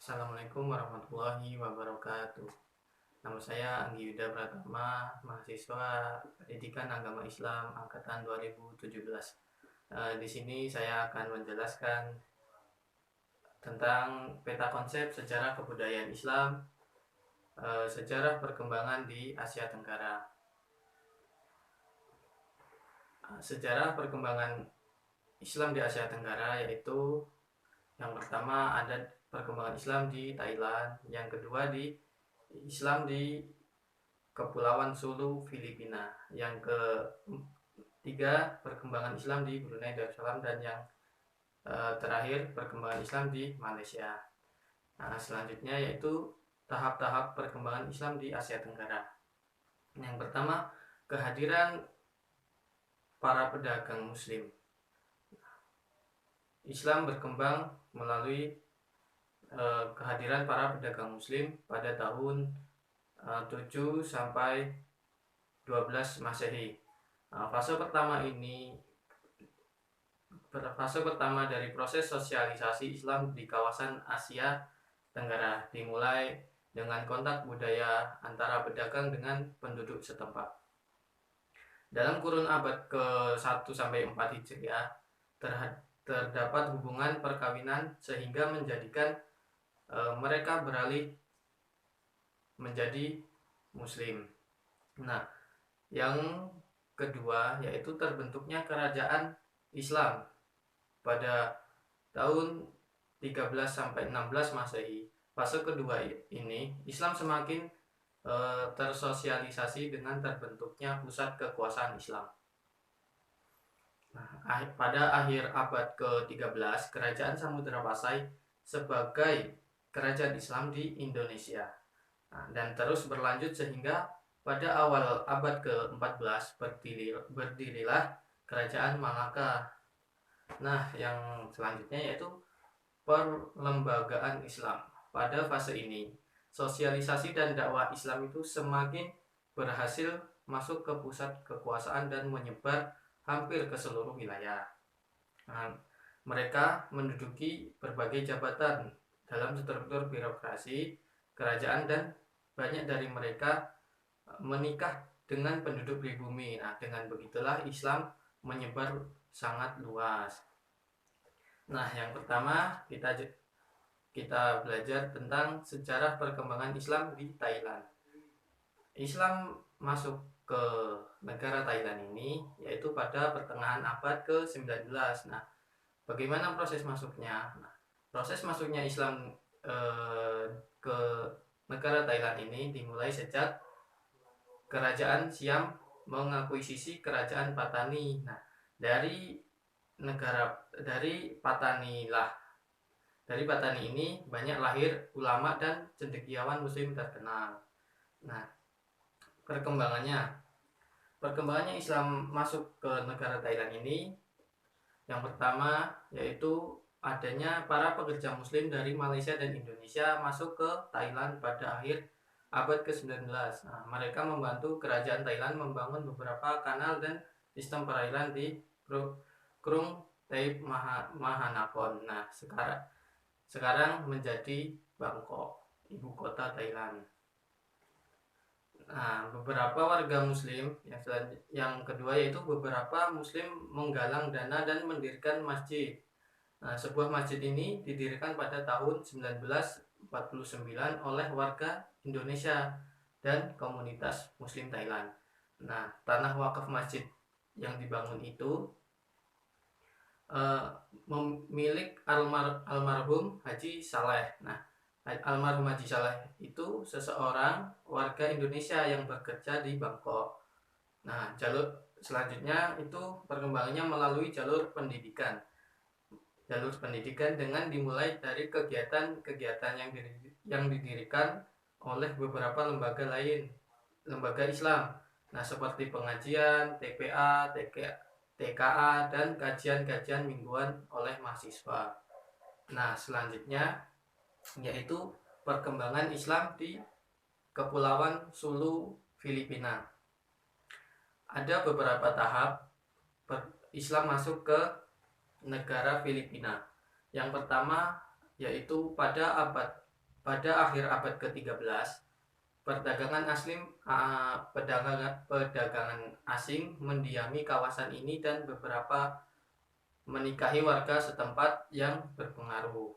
Assalamualaikum warahmatullahi wabarakatuh. Nama saya Anggi Yuda Pratama, mahasiswa Pendidikan Agama Islam angkatan 2017. Di sini saya akan menjelaskan tentang peta konsep sejarah kebudayaan Islam, sejarah perkembangan di Asia Tenggara. Sejarah perkembangan Islam di Asia Tenggara yaitu yang pertama ada perkembangan Islam di Thailand, yang kedua di Islam di Kepulauan Sulu, Filipina, yang ketiga perkembangan Islam di Brunei Darussalam, dan yang terakhir perkembangan Islam di Malaysia. Nah, selanjutnya yaitu tahap-tahap perkembangan Islam di Asia Tenggara. Yang pertama, kehadiran para pedagang Muslim. Islam berkembang melalui kehadiran para pedagang Muslim pada tahun 7 sampai 12 Masehi. Fase pertama dari proses sosialisasi Islam di kawasan Asia Tenggara dimulai dengan kontak budaya antara pedagang dengan penduduk setempat. Dalam kurun abad ke-1 sampai 4 Hijriah terdapat hubungan perkawinan sehingga menjadikan mereka beralih menjadi Muslim. Nah, yang kedua yaitu terbentuknya kerajaan Islam pada tahun 13 sampai 16 Masehi. Fase kedua ini Islam semakin tersosialisasi dengan terbentuknya pusat kekuasaan Islam. Nah, pada akhir abad ke-13 kerajaan Samudra Pasai sebagai kerajaan Islam di Indonesia. Dan terus berlanjut sehingga pada awal abad ke-14 berdirilah kerajaan Malaka. Nah, yang selanjutnya yaitu perlembagaan Islam. Pada fase ini, sosialisasi dan dakwah Islam itu semakin berhasil masuk ke pusat kekuasaan dan menyebar hampir ke seluruh wilayah. Nah, mereka menduduki berbagai jabatan dalam struktur birokrasi kerajaan dan banyak dari mereka menikah dengan penduduk pribumi. Nah, dengan begitulah Islam menyebar sangat luas. Nah, yang pertama kita belajar tentang sejarah perkembangan Islam di Thailand. Islam masuk ke negara Thailand ini yaitu pada pertengahan abad ke-19. Nah, bagaimana proses masuknya? Nah, proses masuknya Islam ke negara Thailand ini dimulai sejak kerajaan Siam mengakuisisi kerajaan Patani. Nah, dari Patani ini banyak lahir ulama dan cendekiawan Muslim terkenal. Nah, perkembangannya Islam masuk ke negara Thailand ini yang pertama yaitu adanya para pekerja Muslim dari Malaysia dan Indonesia masuk ke Thailand pada akhir abad ke-19. Nah, mereka membantu kerajaan Thailand membangun beberapa kanal dan sistem perairan di Krung Thep Mahanakon. Nah, sekarang menjadi Bangkok, ibu kota Thailand. Nah, beberapa warga Muslim yang kedua yaitu beberapa Muslim menggalang dana dan mendirikan masjid. Nah, sebuah masjid ini didirikan pada tahun 1949 oleh warga Indonesia dan komunitas Muslim Thailand. Nah, tanah wakaf masjid yang dibangun itu milik almarhum Haji Saleh. Nah, almarhum Haji Saleh itu seseorang warga Indonesia yang bekerja di Bangkok. Nah, jalur selanjutnya itu perkembangannya melalui jalur pendidikan dengan dimulai dari kegiatan-kegiatan yang didirikan oleh beberapa lembaga Islam. Nah, seperti pengajian, TPA, TKA, dan kajian-kajian mingguan oleh mahasiswa. Nah, selanjutnya yaitu perkembangan Islam di Kepulauan Sulu, Filipina. Ada beberapa tahap Islam masuk ke negara Filipina. Yang pertama yaitu pada abad pada akhir abad ke-13, perdagangan asing mendiami kawasan ini dan beberapa menikahi warga setempat yang berpengaruh.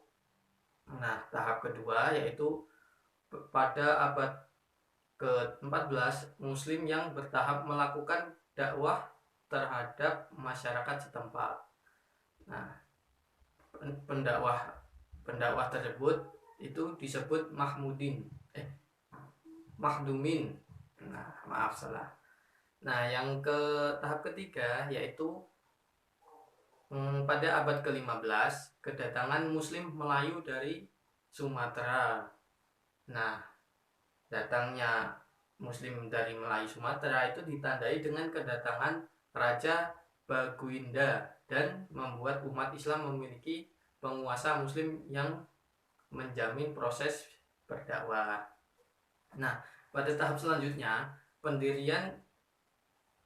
Nah, tahap kedua yaitu pada abad ke-14, Muslim yang bertahap melakukan dakwah terhadap masyarakat setempat. Nah, pendakwah tersebut itu disebut Mahdumin. Nah, maaf salah. Nah, yang ke tahap ketiga yaitu pada abad ke-15, kedatangan Muslim Melayu dari Sumatera. Nah, datangnya Muslim dari Melayu Sumatera itu ditandai dengan kedatangan Raja Baguinda dan membuat umat Islam memiliki penguasa Muslim yang menjamin proses berdakwah. Nah, pada tahap selanjutnya pendirian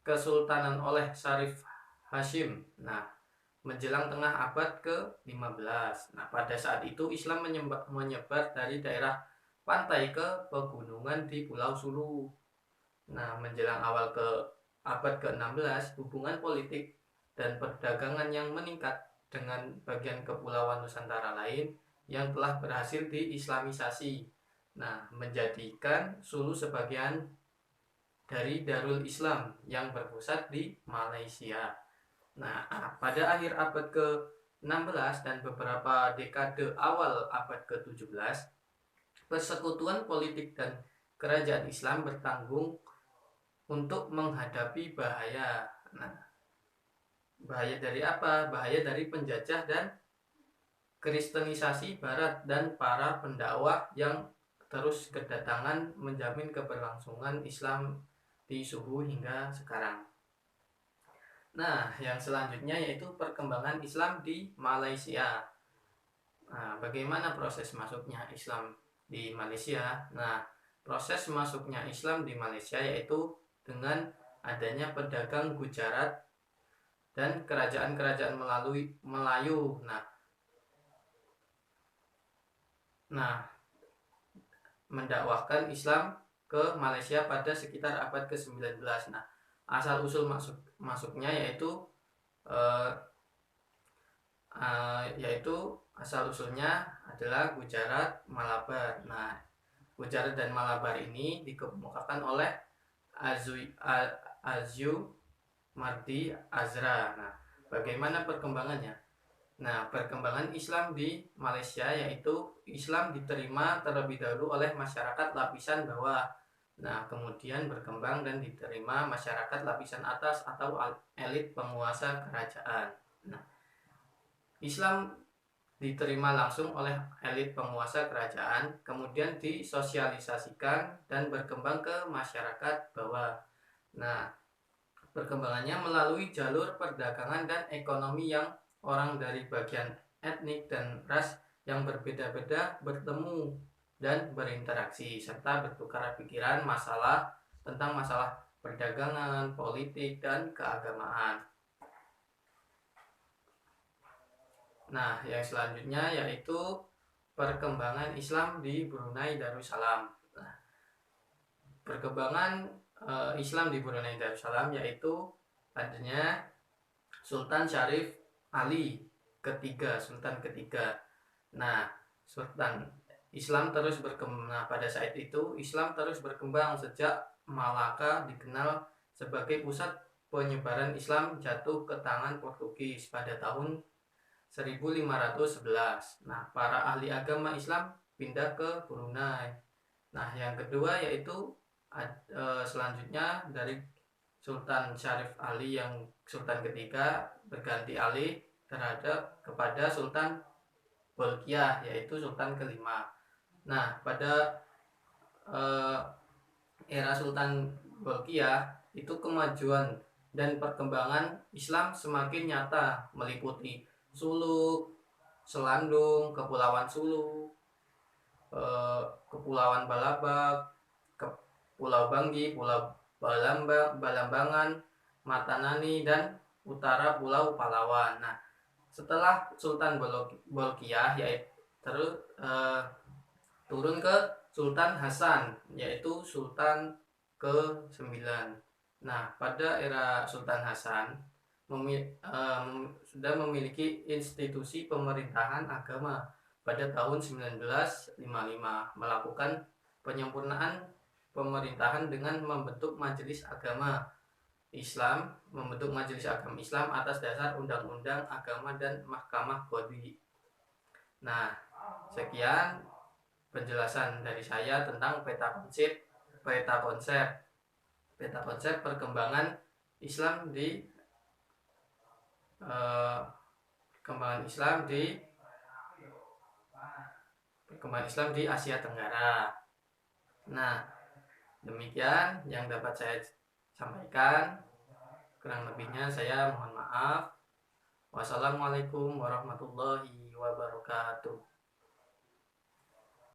Kesultanan oleh Syarif Hashim. Nah, menjelang tengah abad ke-15. Nah, pada saat itu Islam menyebar dari daerah pantai ke pegunungan di Pulau Sulu. Nah, menjelang awal ke abad ke-16, hubungan politik dan perdagangan yang meningkat dengan bagian kepulauan Nusantara lain yang telah berhasil diislamisasi. Nah, menjadikan Sulu sebagian dari Darul Islam yang berpusat di Malaysia. Nah, pada akhir abad ke-16 dan beberapa dekade awal abad ke-17, persekutuan politik dan kerajaan Islam bertanggung untuk menghadapi bahaya. Nah, bahaya dari apa? Bahaya dari penjajah dan kristenisasi Barat dan para pendakwah yang terus kedatangan menjamin keberlangsungan Islam di Suhu hingga sekarang. Nah, yang selanjutnya yaitu perkembangan Islam di Malaysia. Nah, bagaimana proses masuknya Islam di Malaysia? Nah, proses masuknya Islam di Malaysia yaitu dengan adanya pedagang Gujarat dan kerajaan-kerajaan Melayu. Nah, mendakwahkan Islam ke Malaysia pada sekitar abad ke-19. Nah, asal usul masuknya yaitu asal usulnya adalah Gujarat, Malabar. Nah, Gujarat dan Malabar ini dikemukakan oleh Azyu Mardi Azra. Nah, bagaimana perkembangannya? Nah, perkembangan Islam di Malaysia yaitu Islam diterima terlebih dahulu oleh masyarakat lapisan bawah. Nah, kemudian berkembang dan diterima masyarakat lapisan atas atau elit penguasa kerajaan. Nah, Islam diterima langsung oleh elit penguasa kerajaan, kemudian disosialisasikan dan berkembang ke masyarakat bawah. Nah, perkembangannya melalui jalur perdagangan dan ekonomi yang orang dari bagian etnik dan ras yang berbeda-beda bertemu dan berinteraksi serta bertukar pikiran tentang masalah perdagangan, politik, dan keagamaan. Nah, yang selanjutnya yaitu perkembangan Islam di Brunei Darussalam. Nah, perkembangan Islam di Brunei Darussalam yaitu adanya Sultan Syarif Ali ketiga, Sultan ketiga. Nah, Sultan Islam terus berkembang. Nah, pada saat itu Islam terus berkembang sejak Malaka dikenal sebagai pusat penyebaran Islam jatuh ke tangan Portugis pada tahun 1511. Nah, para ahli agama Islam pindah ke Brunei. Nah, yang kedua yaitu selanjutnya dari Sultan Syarif Ali yang Sultan ketiga berganti alih kepada Sultan Bolkiah yaitu Sultan kelima. Nah, pada era Sultan Bolkiah itu kemajuan dan perkembangan Islam semakin nyata meliputi Suluk, Selandung, Kepulauan Sulu, Kepulauan Balabak, Pulau Banggi, Pulau Balambangan, Matanani, dan utara Pulau Palawan. Nah, setelah Sultan Bolkiah yaitu turun ke Sultan Hasan, yaitu Sultan ke-9. Nah, pada era Sultan Hasan sudah memiliki institusi pemerintahan agama pada tahun 1955, melakukan penyempurnaan pemerintahan dengan membentuk majelis agama Islam, atas dasar undang-undang agama dan mahkamah qadhi. Nah, sekian penjelasan dari saya tentang peta konsep perkembangan Islam di Asia Tenggara. Nah, demikian yang dapat saya sampaikan. Kurang lebihnya saya mohon maaf. Wassalamualaikum warahmatullahi wabarakatuh.